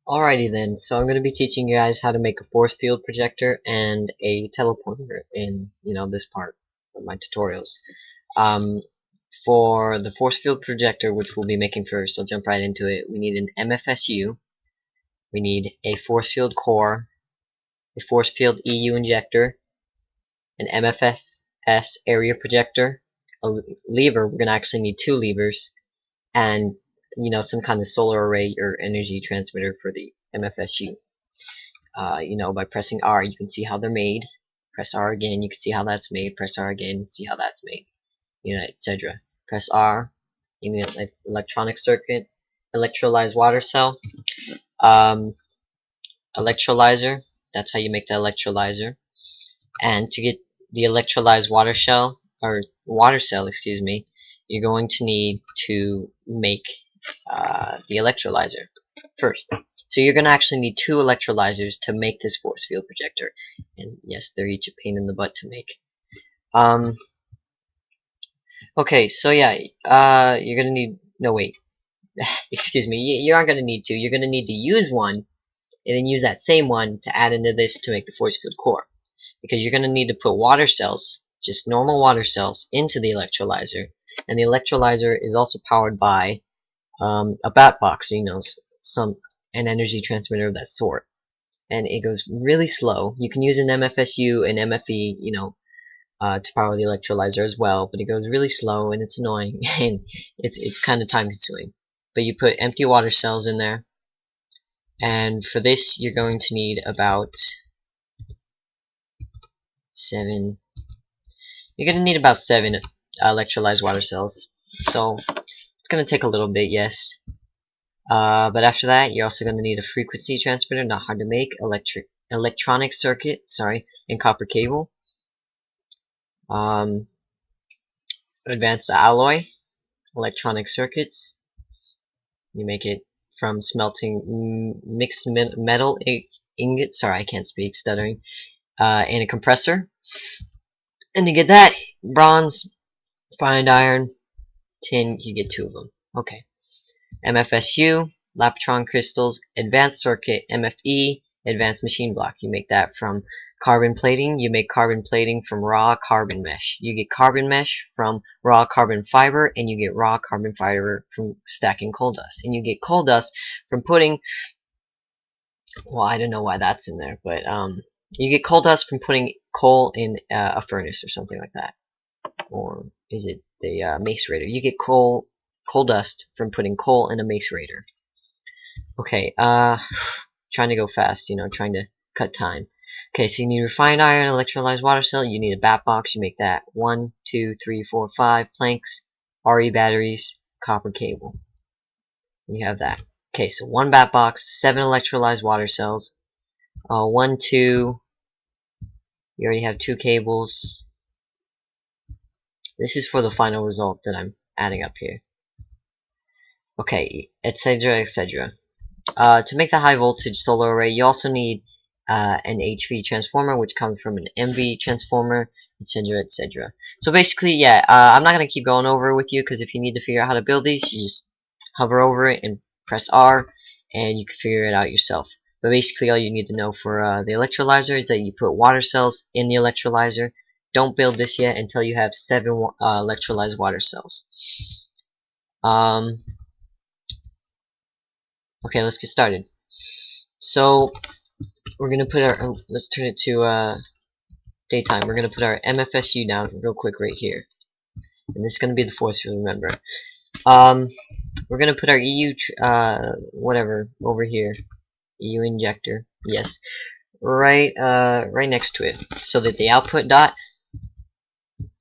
Alrighty then, so I'm going to be teaching you guys how to make a force field projector and a teleporter in, this part of my tutorials. Um, for the force field projector, which we'll be making first, I'll jump right into it. We need an MFSU, we need a force field core, a force field EU injector, an MFS area projector, a lever. We're going to actually need 2 levers, and some kind of solar array or energy transmitter for the MFSU. By pressing R, you can see how they're made. Press R again, you can see how that's made. Press R again, see how that's made. Etc. Press R, you need an electronic circuit, electrolyzed water cell, electrolyzer. That's how you make the electrolyzer. And to get the electrolyzed water cell, excuse me, you're going to need to make the electrolyzer first. So you're going to actually need 2 electrolyzers to make this force field projector. And yes, they're each a pain in the butt to make. Okay, so yeah, you're going to need, no wait, excuse me, you aren't going to need 2. You're going to need to use one, and then use that same one to add into this to make the force field core. Because you're going to need to put water cells, just normal water cells, into the electrolyzer. And the electrolyzer is also powered by a bat box, an energy transmitter of that sort. And it goes really slow. You can use an MFSU and MFE, to power the electrolyzer as well, but it goes really slow and it's annoying and it's kind of time consuming. But you put empty water cells in there, and for this you're going to need about 7. You're going to need about 7 electrolyzed water cells. So it's going to take a little bit, yes. But after that, you're also going to need a frequency transmitter, not hard to make, electronic circuit, and copper cable. Advanced alloy, electronic circuits. You make it from smelting mixed metal ingot. Sorry, I can't speak, stuttering. And a compressor. And to get that, bronze, refined iron, tin, you get 2 of them. Okay. MFSU, Lapotron crystals, advanced circuit, MFE, advanced machine block. You make that from carbon plating. You make carbon plating from raw carbon mesh. You get carbon mesh from raw carbon fiber, and you get raw carbon fiber from stacking coal dust. And you get coal dust from putting, well, I don't know why that's in there, but you get coal dust from putting coal in a furnace or something like that. Or is it the macerator? You get coal dust from putting coal in a macerator. Okay, trying to go fast, trying to cut time. Okay, so you need refined iron, electrolyzed water cell, you need a bat box, you make that 1, 2, 3, 4, 5 planks, RE batteries, copper cable. You have that. Okay, so 1 bat box, 7 electrolyzed water cells, 1, 2, you already have 2 cables. This is for the final result that I'm adding up here. Okay, etc, etc. To make the high voltage solar array, you also need an HV transformer, which comes from an MV transformer, etc, etc. So basically, yeah, I'm not going to keep going over it with you, because if you need to figure out how to build these, you just hover over it and press R, and you can figure it out yourself. But basically, all you need to know for the electrolyzer is that you put water cells in the electrolyzer. Don't build this yet until you have 7 electrolyzed water cells. Okay, let's get started. So we're gonna put our let's turn it to daytime. We're gonna put our MFSU down real quick right here, and this is gonna be the force field. Remember, we're gonna put our EU whatever over here, EU injector. Yes, right next to it, so that the output dot.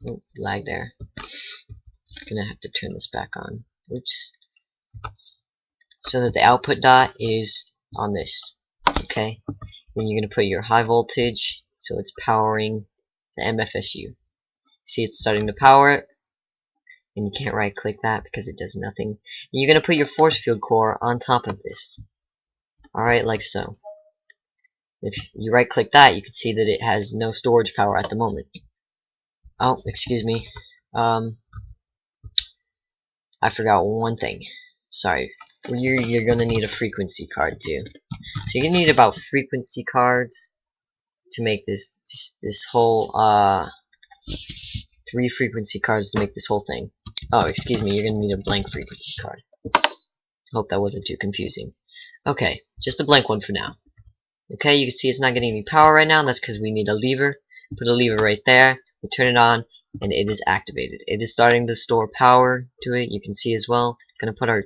Oh, lag there. Gonna have to turn this back on. Oops. So that the output dot is on this. Okay. Then you're gonna put your high voltage, so it's powering the MFSU. See, it's starting to power it, and you can't right click that because it does nothing. And you're gonna put your force field core on top of this. Alright, like so. If you right click that, you can see that it has no storage power at the moment. Oh, excuse me. I forgot one thing. Sorry. you're gonna need a frequency card too. So you're gonna need about frequency cards to make this whole 3 frequency cards to make this whole thing. Oh, excuse me, you're gonna need a blank frequency card. Hope that wasn't too confusing. Okay, just a blank one for now. Okay, you can see it's not getting any power right now, and that's because we need a lever. Put a lever right there, we turn it on, and it is activated. It is starting to store power to it, you can see as well. Gonna put our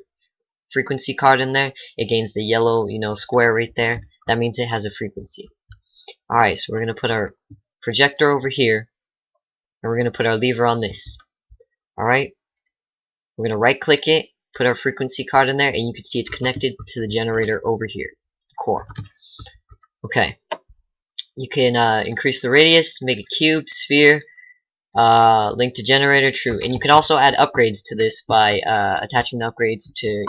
frequency card in there. It gains the yellow, square right there. That means it has a frequency. Alright, so we're gonna put our projector over here, and we're gonna put our lever on this. Alright, we're gonna right click it, put our frequency card in there, and you can see it's connected to the generator over here, core. Okay, you can increase the radius, make a cube, sphere, link to generator, true, and you can also add upgrades to this by attaching the upgrades to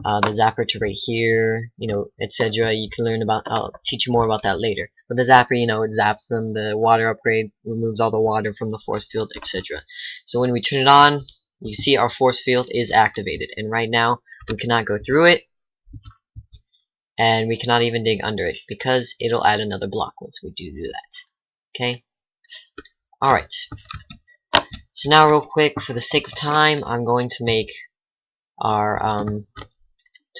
the zapper to right here, etc. You can learn about. I'll teach you more about that later. But the zapper, it zaps them. The water upgrade removes all the water from the force field, etc. So when we turn it on, you see our force field is activated, and right now we cannot go through it, and we cannot even dig under it because it'll add another block once we do that. Okay. All right. So now, real quick, for the sake of time, I'm going to make our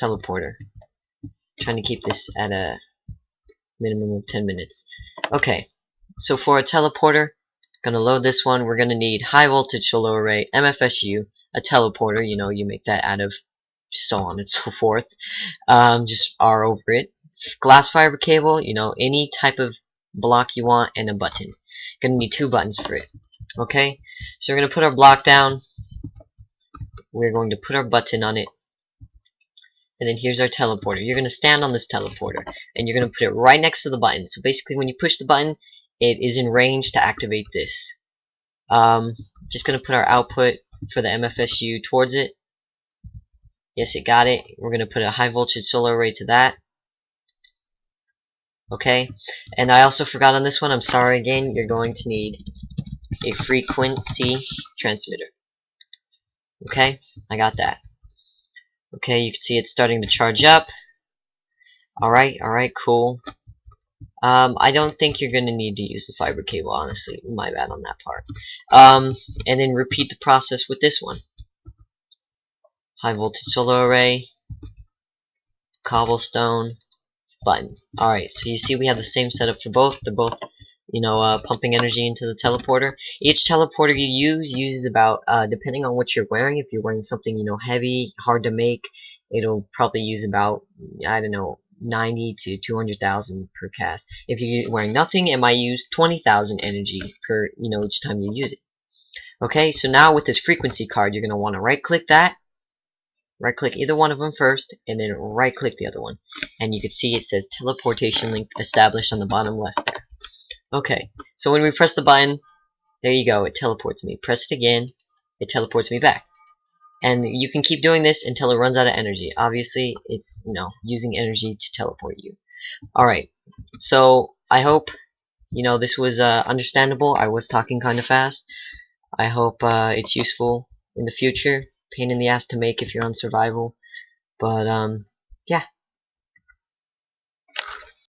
teleporter. Trying to keep this at a minimum of 10 minutes. Okay, so for a teleporter, gonna load this one. We're gonna need high voltage solar array, MFSU, a teleporter. You make that out of so on and so forth. Just R over it. Glass fiber cable. Any type of block you want, and a button. Gonna need 2 buttons for it. Okay, so we're gonna put our block down. We're going to put our button on it. And then here's our teleporter. You're going to stand on this teleporter, and you're going to put it right next to the button. So basically, when you push the button, it is in range to activate this. Just going to put our output for the MFSU towards it. Yes, it got it. We're going to put a high voltage solar array to that. Okay, and I also forgot on this one. I'm sorry again. You're going to need a frequency transmitter. Okay, I got that. Okay, you can see it's starting to charge up. Alright, cool. I don't think you're going to need to use the fiber cable, honestly. My bad on that part. And then repeat the process with this one. High voltage solar array, cobblestone, button. Alright, so you see we have the same setup for both. They're both, pumping energy into the teleporter. Each teleporter you use uses about, depending on what you're wearing, if you're wearing something, heavy, hard to make, it'll probably use about, I don't know, 90 to 200,000 per cast. If you're wearing nothing, it might use 20,000 energy per, each time you use it. Okay, so now with this frequency card, you're going to want to right-click that, right-click either one of them first, and then right-click the other one. And you can see it says teleportation link established on the bottom left there. Okay, so when we press the button, there you go, it teleports me. Press it again, it teleports me back. And you can keep doing this until it runs out of energy. Obviously, it's, using energy to teleport you. Alright, so I hope, this was understandable. I was talking kind of fast. I hope it's useful in the future. Pain in the ass to make if you're on survival. But, yeah.